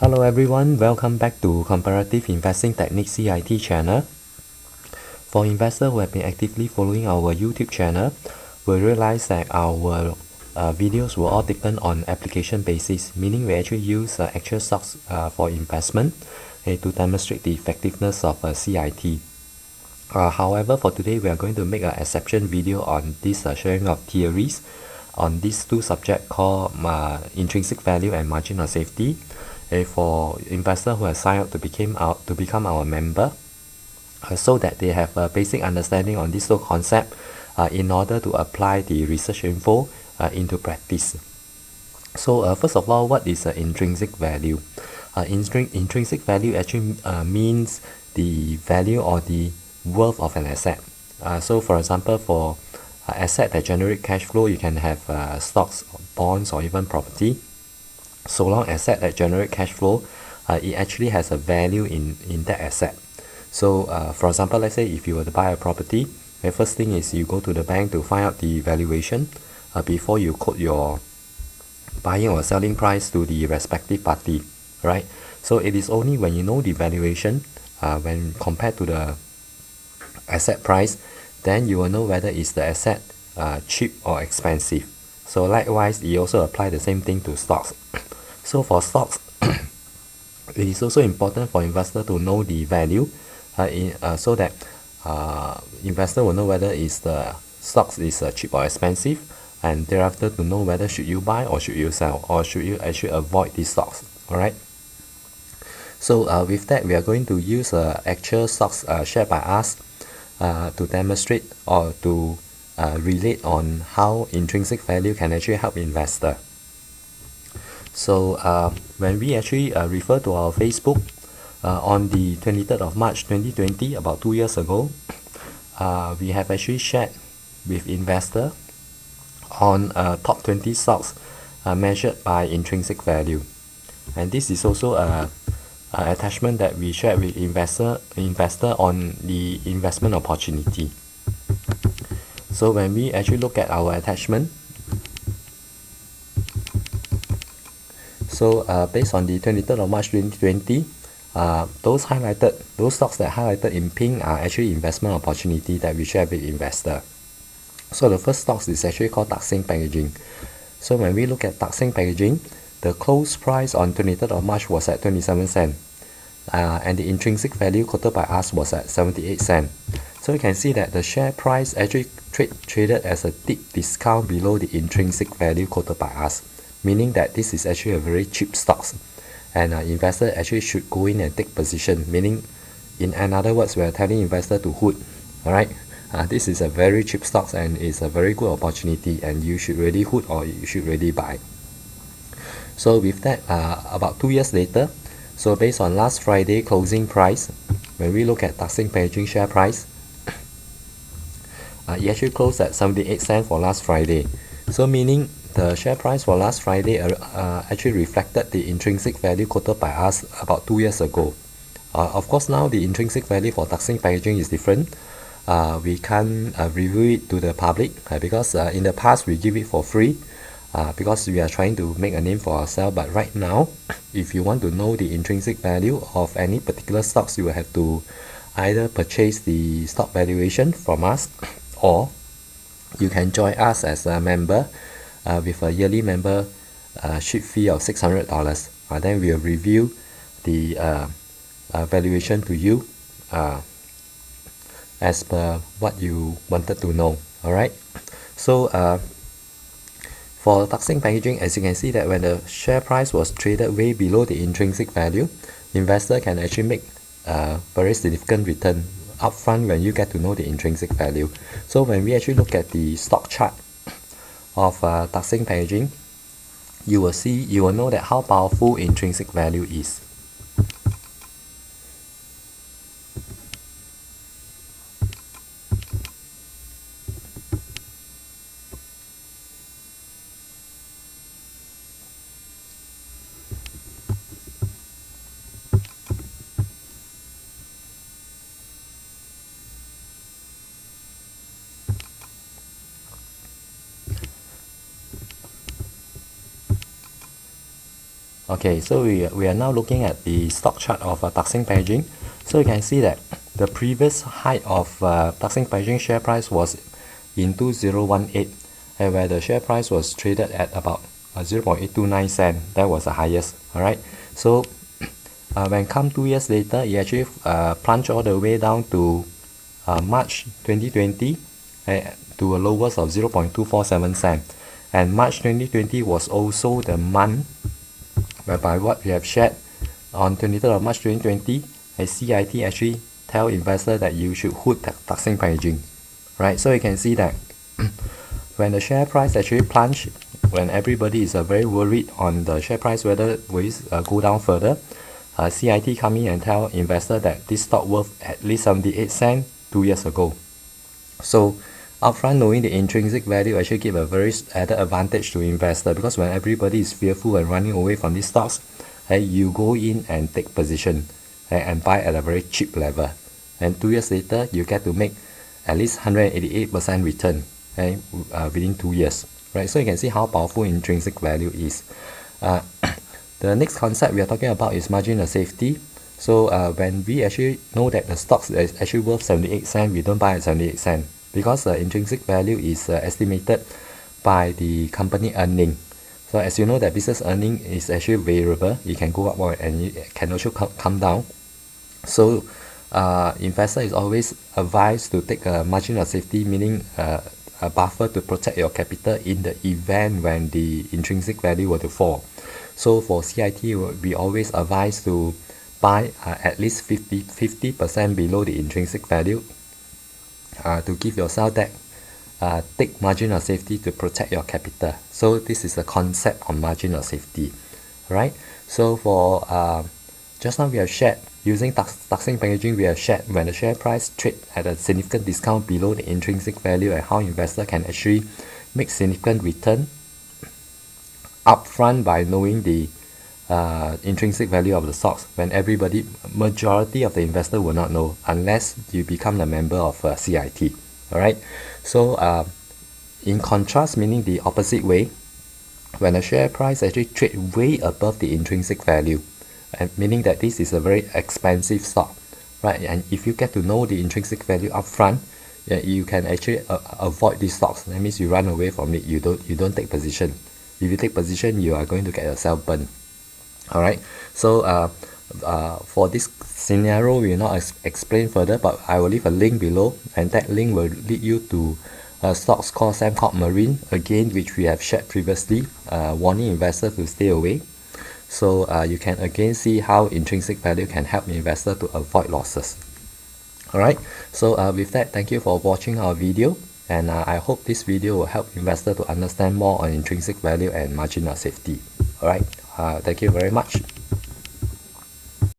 Hello everyone, welcome back to Comparative Investing Techniques CIT channel. For investors who have been actively following our YouTube channel, will realize that our videos were all taken on application basis, meaning we actually use actual stocks for investment to demonstrate the effectiveness of CIT. However, for today we are going to make an exception video on this sharing of theories on these two subjects called intrinsic value and margin of safety. For investors who have signed up to become our member, so that they have a basic understanding on this whole concept in order to apply the research info into practice. So first of all, what is intrinsic value? Intrinsic value actually means the value or the worth of an asset. So for example, for asset that generate cash flow, you can have stocks, bonds, or even property. So long asset that generate cash flow, it actually has a value in that asset. So for example, let's say if you were to buy a property, the first thing is you go to the bank to find out the valuation before you quote your buying or selling price to the respective party, right? So it is only when you know the valuation when compared to the asset price, then you will know whether is the asset cheap or expensive. So likewise, you also apply the same thing to stocks. So for stocks, it is also important for investor to know the value so that investor will know whether is the stocks is cheap or expensive, and thereafter to know whether should you buy or should you sell, or should you actually avoid these stocks. Alright. So with that, we are going to use actual stocks shared by us to demonstrate or to relate on how intrinsic value can actually help investor. So when we actually refer to our Facebook on the 23rd of March 2020, about 2 years ago, we have actually shared with investor on top 20 stocks measured by intrinsic value. And this is also a attachment that we shared with investor on the investment opportunity. So when we actually look at our attachment, so based on the 23rd of March 2020, those stocks that highlighted in pink are actually investment opportunity that we share with investor. So the first stocks is actually called Tuxing Packaging. So when we look at Tuxing Packaging, the close price on 23rd of March was at 27 cents. And the intrinsic value quoted by us was at 78 cents. So you can see that the share price actually traded as a deep discount below the intrinsic value quoted by us, meaning that this is actually a very cheap stocks, and investor actually should go in and take position, meaning in other words, we are telling investor to hood. Alright, this is a very cheap stocks and is a very good opportunity, and you should really hood or you should really buy. So with that, about 2 years later, so based on last Friday closing price, when we look at Tuxing Packaging share price, it actually closed at 78 cents for last Friday. So meaning the share price for last Friday actually reflected the intrinsic value quoted by us about 2 years ago. Of course, now the intrinsic value for Tuxing Packaging is different. We can't review it to the public because in the past we give it for free because we are trying to make a name for ourselves. But right now, if you want to know the intrinsic value of any particular stocks, you will have to either purchase the stock valuation from us, or you can join us as a member with a yearly membership fee of $600. Then we will review the valuation to you as per what you wanted to know. Alright, so for Tuxing Packaging, as you can see that when the share price was traded way below the intrinsic value, investor can actually make a very significant return upfront when you get to know the intrinsic value. So when we actually look at the stock chart of Tuxing Packaging, you will know that how powerful intrinsic value is. Okay, so we are now looking at the stock chart of Tuxing Packaging. So you can see that the previous height of Tuxing Packaging share price was in 2018, and where the share price was traded at about 0.829 cent. That was the highest. Alright, so when come 2 years later, it actually plunged all the way down to March 2020 to a lowest of 0.247 cent. And March 2020 was also the month whereby what we have shared on 23rd of March 2020, a CIT actually tell investor that you should hold Tuxing Packaging, right? So you can see that when the share price actually plunged, when everybody is very worried on the share price whether will it go down further, CIT come in and tell investor that this stock worth at least 78 cents 2 years ago. So upfront knowing the intrinsic value actually give a very added advantage to investor, because when everybody is fearful and running away from these stocks, you go in and take position and buy at a very cheap level, and 2 years later you get to make at least 188% return within 2 years, right? So you can see how powerful intrinsic value is. The next concept we are talking about is margin of safety. So when we actually know that the stocks is actually worth 78 cents, we don't buy at 78 cents, because the intrinsic value is estimated by the company earning. So as you know that business earning is actually variable, it can go up and it can also come down. So investor is always advised to take a margin of safety, meaning a buffer to protect your capital in the event when the intrinsic value were to fall. So for CIT, we always advise to buy at least 50% below the intrinsic value to give yourself that take margin of safety to protect your capital. So this is the concept of margin of safety, right? So for just now we have shared using Tuxing Packaging, we have shared when the share price trade at a significant discount below the intrinsic value and how investor can actually make significant return upfront by knowing the intrinsic value of the stocks, when majority of the investor will not know unless you become a member of CIT. Alright, so in contrast, meaning the opposite way, when the share price actually trade way above the intrinsic value, and meaning that this is a very expensive stock, right? And if you get to know the intrinsic value upfront, you can actually avoid these stocks. That means you run away from it. You don't take position. If you take position, you are going to get yourself burned. Alright, so for this scenario we will not explain further, but I will leave a link below, and that link will lead you to stocks called Sembcorp Marine, again which we have shared previously, warning investors to stay away. So you can again see how intrinsic value can help investor to avoid losses. Alright, so with that, thank you for watching our video, and I hope this video will help investor to understand more on intrinsic value and margin of safety. Alright, thank you very much.